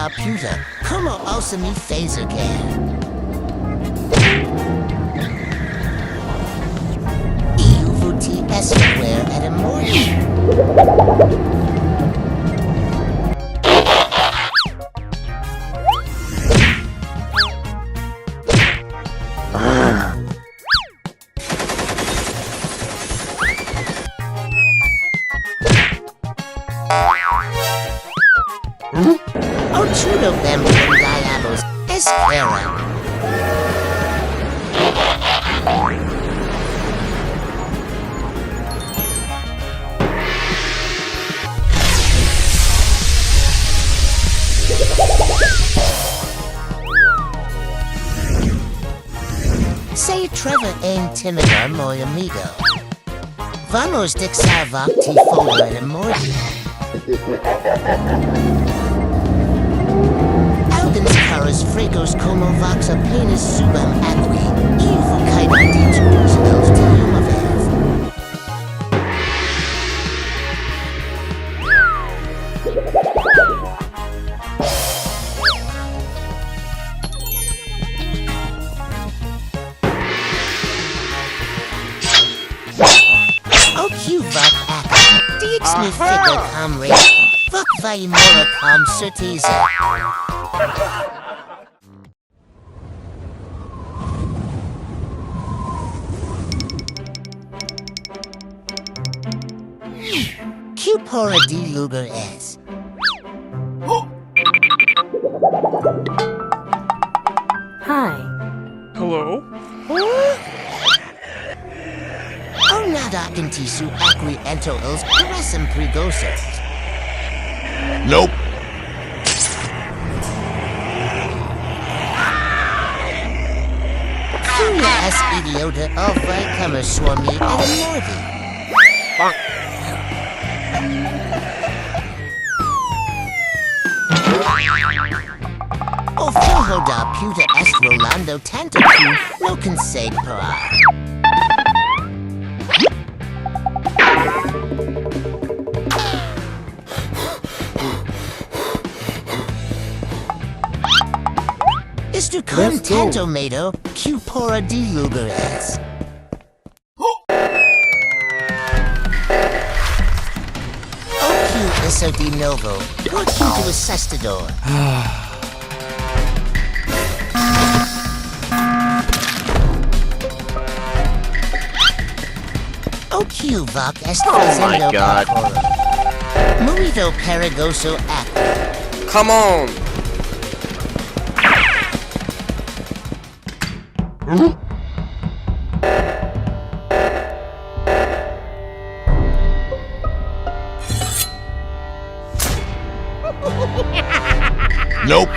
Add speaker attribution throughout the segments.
Speaker 1: da puta, como ouça me fez o quê? E eu vou te escrever at a morte. Ochudo them from diabos, esqueça. Say Trevor ain't tímido, meu amigo. Vamos dexavar te fora de morte. Alguns caras frigos como vox apenas subam aqui e vou cair de introduzi-los de uma vez. O que vai aqui? Diz-me fica comrade. Fuck vai mora com certeza. Que porra de lugar é?
Speaker 2: Hi.
Speaker 3: Hello?
Speaker 1: O nada intisu aqui ento os parecem perigosos.
Speaker 3: Nope.
Speaker 1: Filha es idiota ou vai como swami e mordi. O filho da puta es rolando tanto que não consegue parar. Estou contento, Mato, que porra de lugar és. O que isso de novo? Por que do assistidor? O que o vac está fazendo agora? Muito perigoso aqui.
Speaker 4: Come on!
Speaker 3: Nope.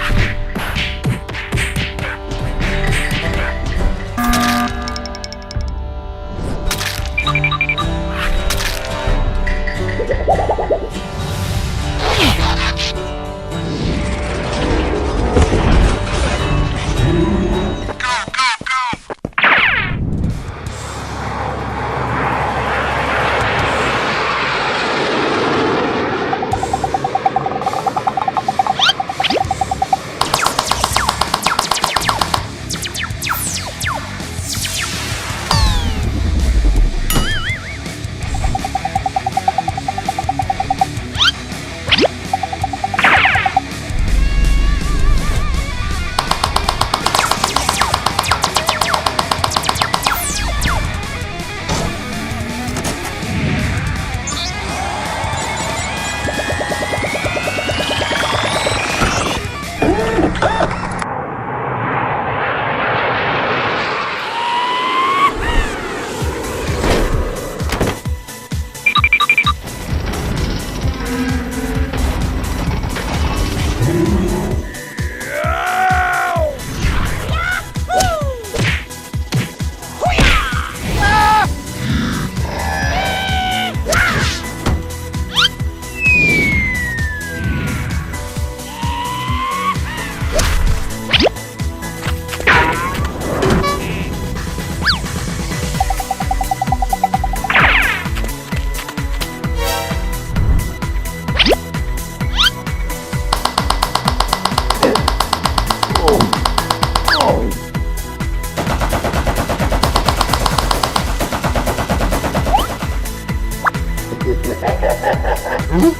Speaker 3: Nope.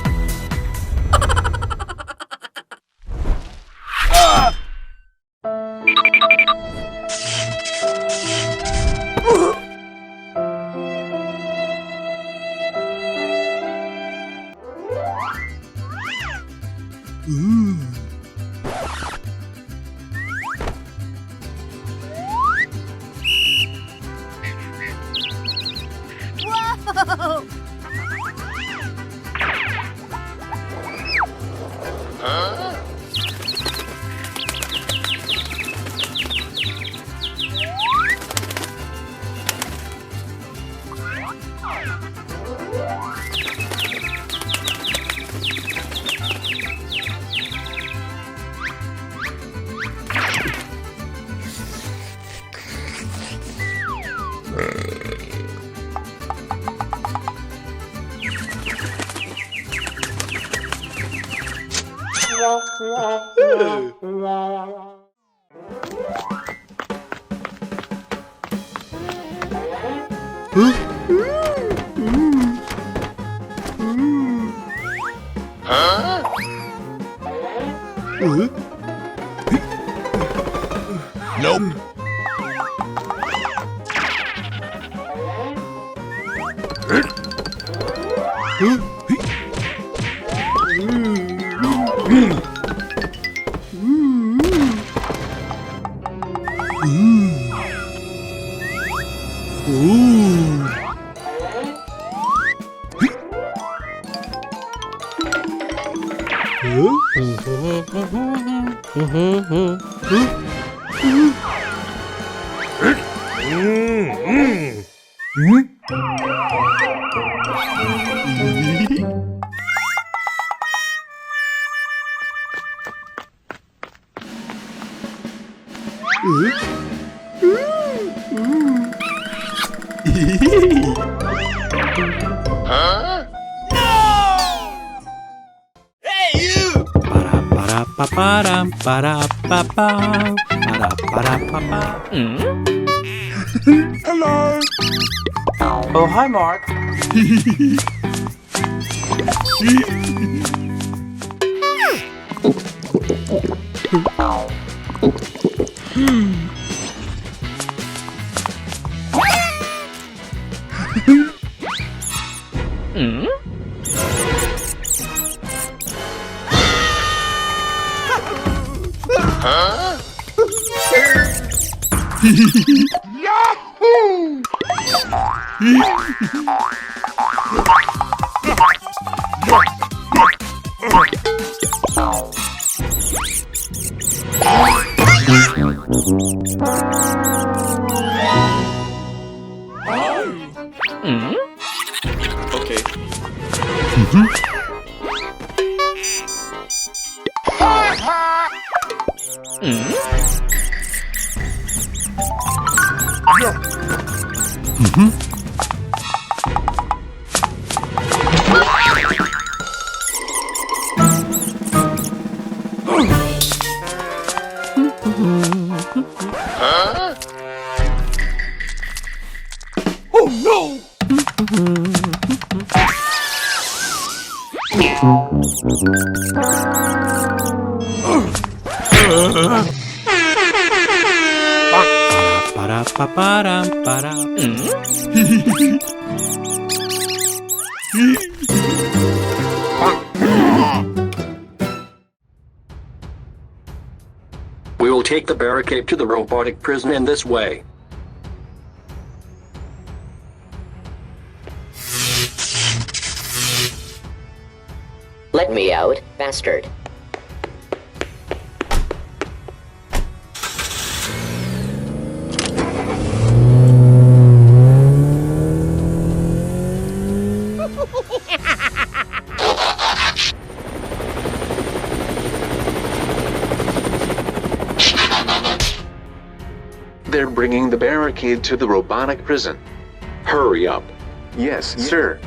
Speaker 3: Hello.
Speaker 4: Oh, hi, Mark.
Speaker 3: Yahoo!
Speaker 4: Okay.
Speaker 3: Oh no!
Speaker 5: We will take the barricade to the robotic prison in this way.
Speaker 6: Let me out, bastard.
Speaker 7: They're bringing the barricade to the robotic prison. Hurry up. Yes, sir.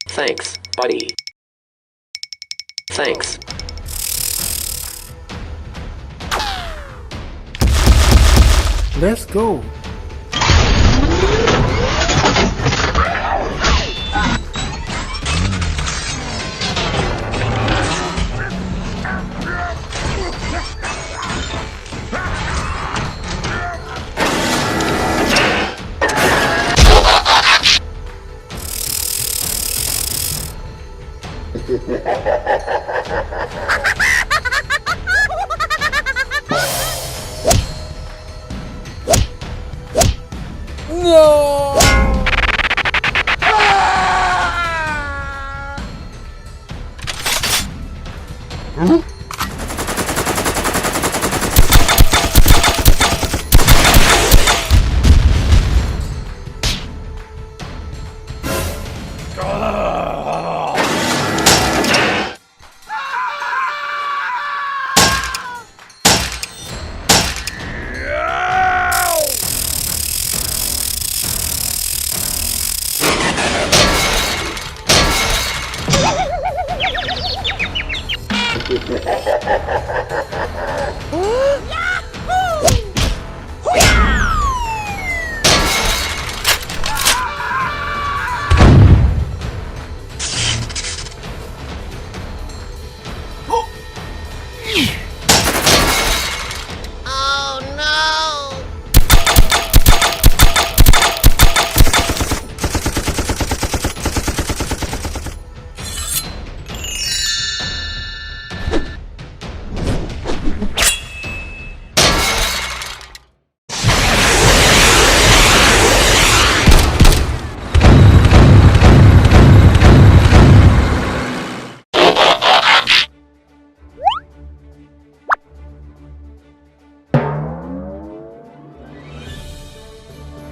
Speaker 6: Thanks, buddy. Thanks.
Speaker 8: Let's go.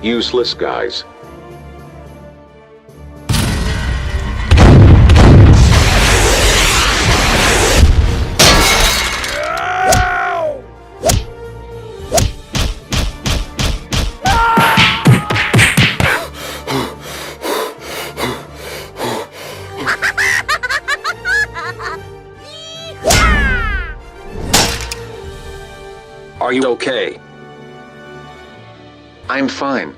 Speaker 7: Useless guys.
Speaker 5: Are you okay?
Speaker 7: I'm fine.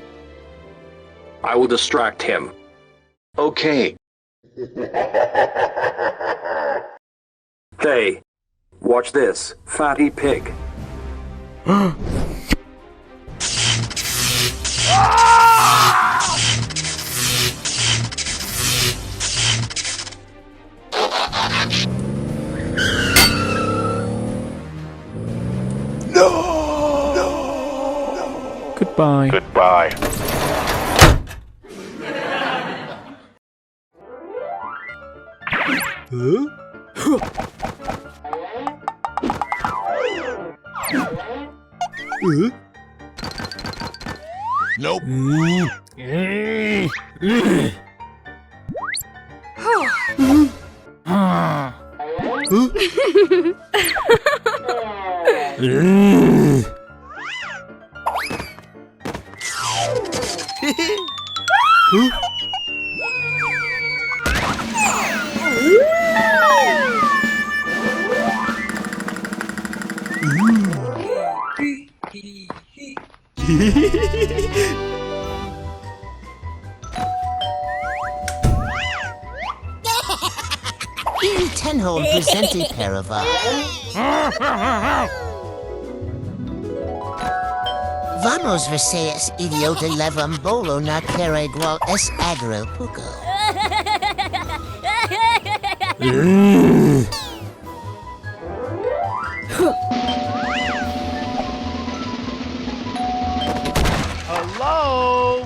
Speaker 5: I will distract him.
Speaker 7: Okay.
Speaker 5: Hey, watch this, fatty pig.
Speaker 8: Goodbye.
Speaker 3: Goodbye. Nope.
Speaker 1: Tenhorn presenti Perava. Vamos verseas idiota levam bolo na cara igual es agro puco.
Speaker 3: Hello?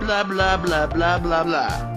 Speaker 3: blah blah blah blah blah blah.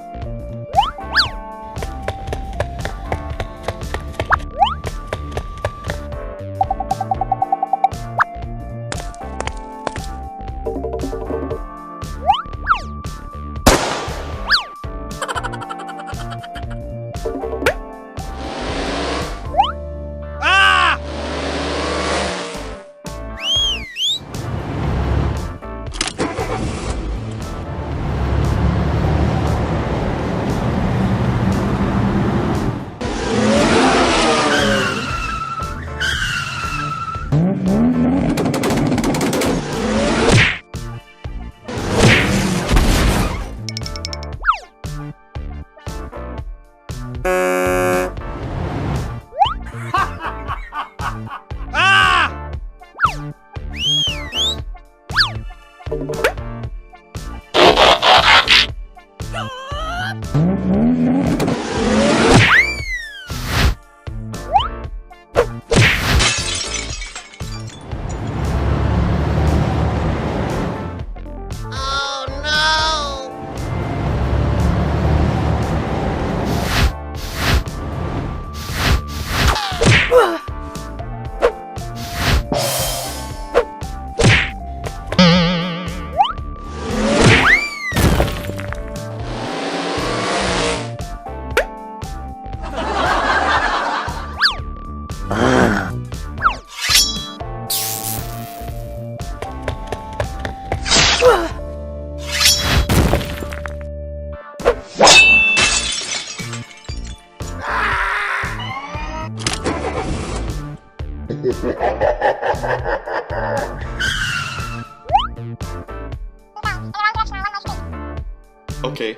Speaker 9: Okay.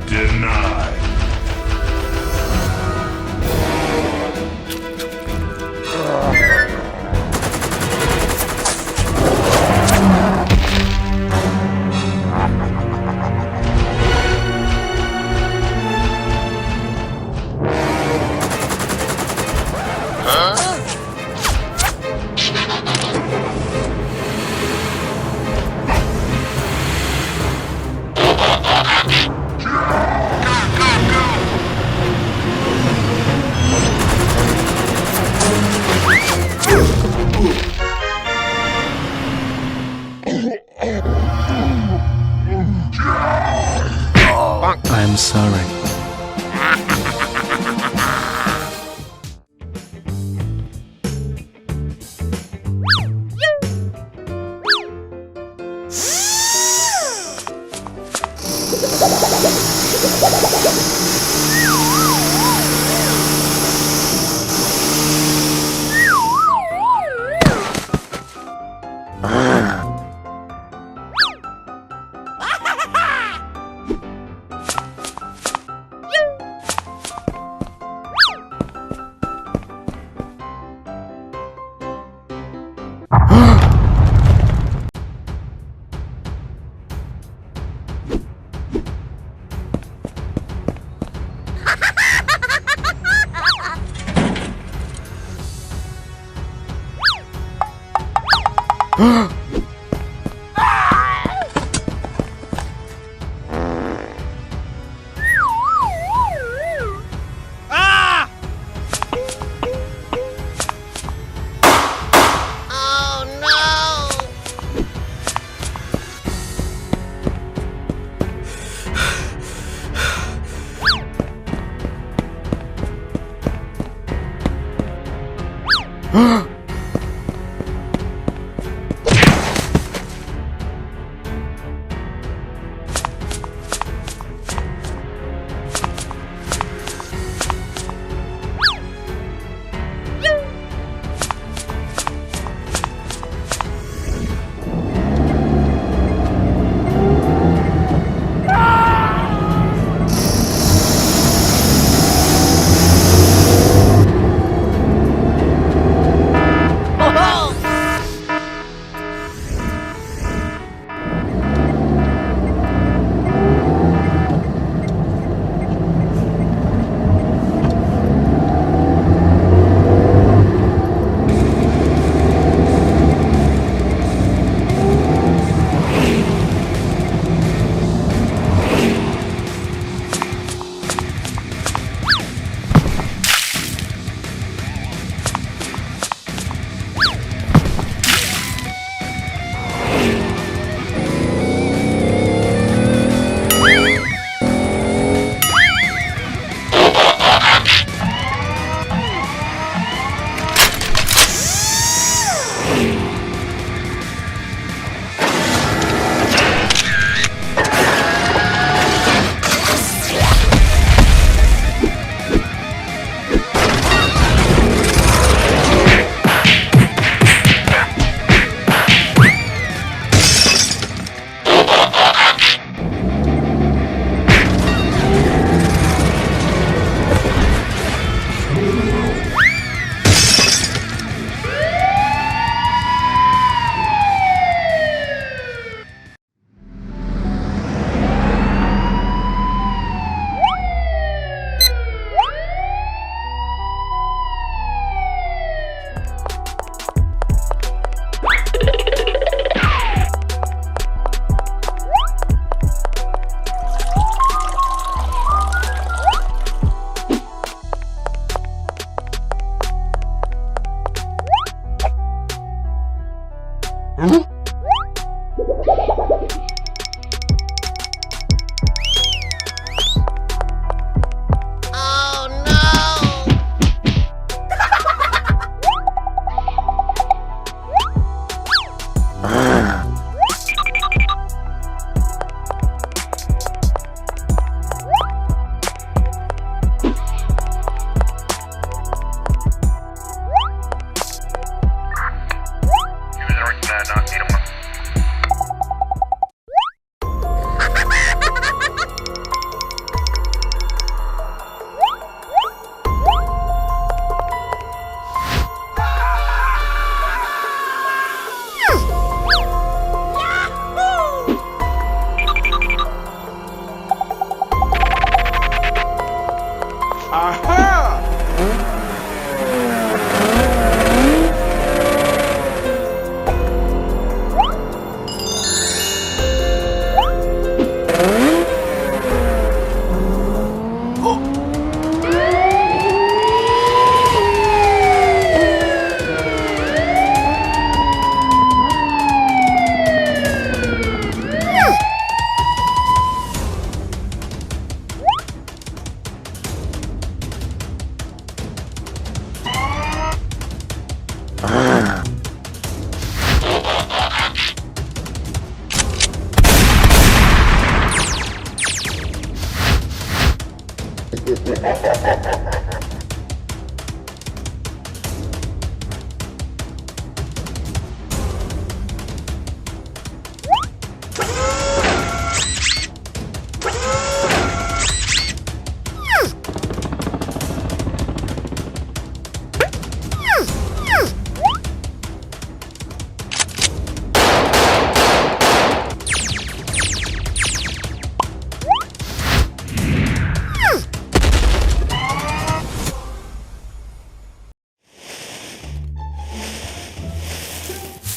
Speaker 3: Denied.
Speaker 8: I'm sorry.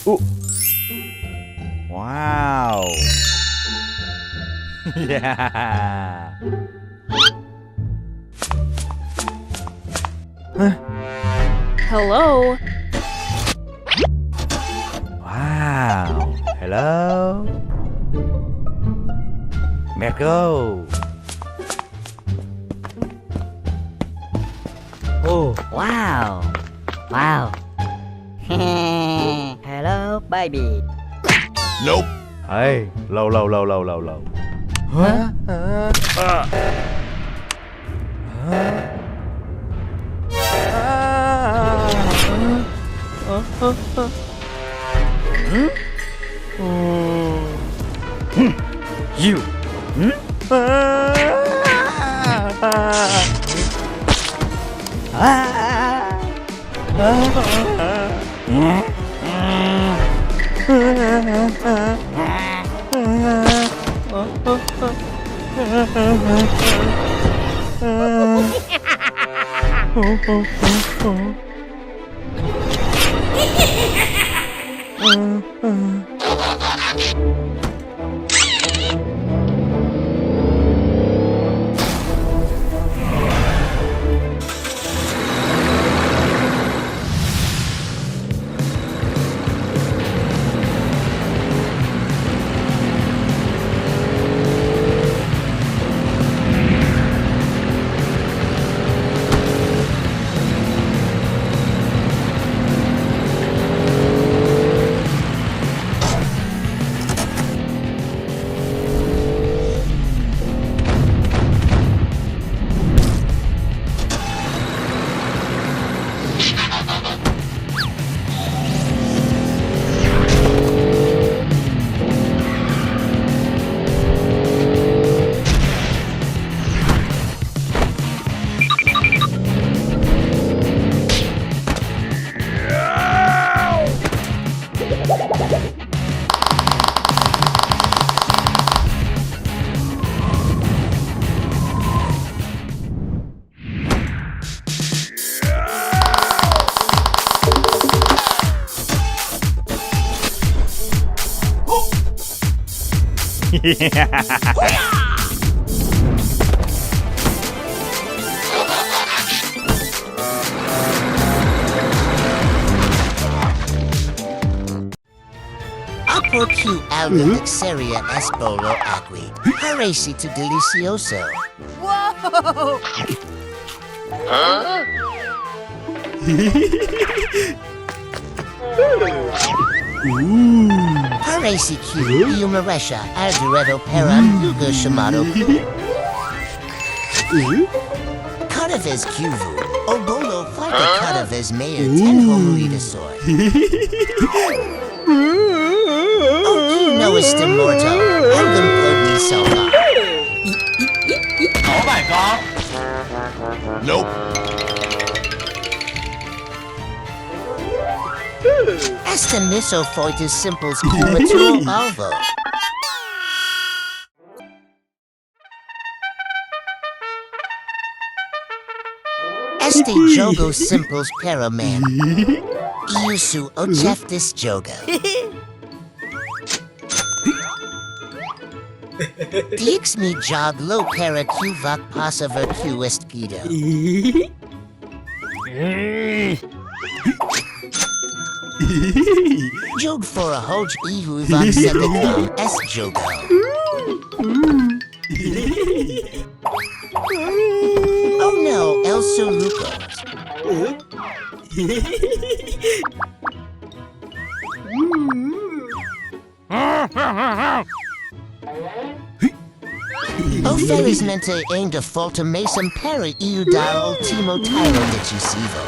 Speaker 9: Ooh. Wow. Yeah.
Speaker 2: Hello?
Speaker 9: Wow. Hello. Let's go.
Speaker 10: Oh, wow. Wow. Hello, baby.
Speaker 3: Nope.
Speaker 9: Hey, lâu. You.
Speaker 1: Apo Q algo Dexeria Esporo Agui. Parecito delicioso.
Speaker 10: Whoa!
Speaker 1: Parece Q e uma recha algoritmo para lugar chamado cada vez que o bolo fica cada vez maior tenho sorte. Oh, não está morto. Alguém pode me salvar.
Speaker 3: Oh my god. Nope.
Speaker 1: Esta nisso foi de simples como tu alvo. Este jogo simples para man. Isso o jefe desse jogo. Dix me job lo para que vac passa ver que esquido. Jog for a hoj ihu vac sedekam es jogo. Oh no, el solucos. O felizmente ainda falta mesmo para eu dar o último tiro decisivo.